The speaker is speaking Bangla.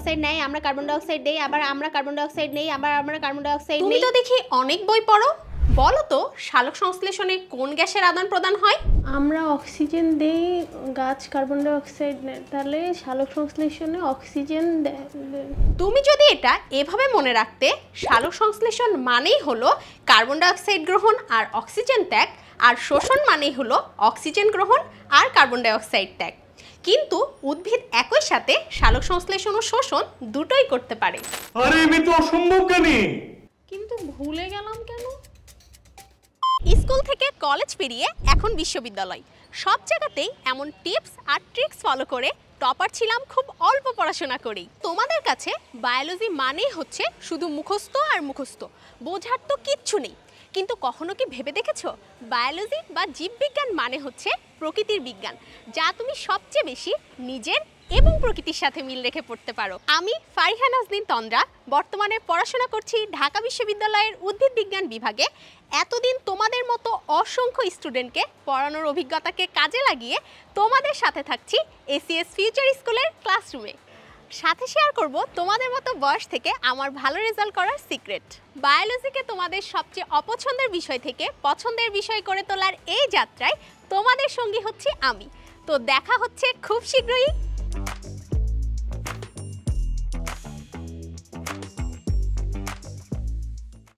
অক্সাইড নেই, আমরা কার্বন ডাই অক্সাইড দেই, আবার আমরা কার্বন ডাই অক্সাইড নেই, আবার আমরা কার্বন ডাই অক্সাইড নেই। তুমি তো দেখি অনেক বই পড়ো, বলো তো সালোক সংশ্লেষণে কোন গ্যাসের আদান প্রদান হয়? আমরা অক্সিজেন দেই, গাছ কার্বন ডাই অক্সাইড নেয়, তাহলে সালোক সংশ্লেষণে অক্সিজেন দেয়। তুমি যদি এটা এভাবে মনে রাখতে, সালোক সংশ্লেষণ মানেই হলো কার্বন ডাই অক্সাইড গ্রহণ আর অক্সিজেন ত্যাগ, আর শোষণ মানেই হলো অক্সিজেন গ্রহণ আর কার্বন ডাই অক্সাইড ত্যাগ। কিন্তু উদ্ভিদ একই সাথে সালোক সংশ্লেষণ ও শোষণ দুটোই করতে পারে। আরে আমি তো অসম্ভব জানি, কিন্তু ভুলে গেলাম কেন? স্কুল থেকে কলেজ পেরিয়ে এখন বিশ্ববিদ্যালয়, সব জায়গাতেই এমন টিপস আর ট্রিক্স ফলো করে টপার ছিলাম খুব অল্প পড়াশোনা করেই। তোমাদের কাছে বায়োলজি মানেই হচ্ছে শুধু মুখস্থ আর মুখস্থ, বোঝার তো কিচ্ছু নেই। কিন্তু কখনো কি ভেবে দেখেছো বায়োলজি বা জীববিজ্ঞান মানে হচ্ছে প্রকৃতির বিজ্ঞান, যা তুমি সবচেয়ে বেশি নিজের এবং প্রকৃতির সাথে মিল রেখে পড়তে পারো। আমি ফারিহা নাজনীন তন্দ্রা, বর্তমানে পড়াশোনা করছি ঢাকা বিশ্ববিদ্যালয়ের উদ্ভিদ বিজ্ঞান বিভাগে। এতদিন তোমাদের মতো অসংখ্য স্টুডেন্টকে পড়ানোর অভিজ্ঞতাকে কাজে লাগিয়ে তোমাদের সাথে থাকছি এসিএস ফিউচার স্কুলের ক্লাসরুমে। সাথে শেয়ার করব তোমাদের মতো বয়স থেকে আমার ভালো রেজাল্ট করার সিক্রেট। বায়োলজিকে তোমাদের সবচেয়ে অপছন্দের বিষয় থেকে পছন্দের বিষয় করে তোলার এই যাত্রায় তোমাদের সঙ্গী হচ্ছি আমি। তো দেখা হচ্ছে খুব শীঘ্রই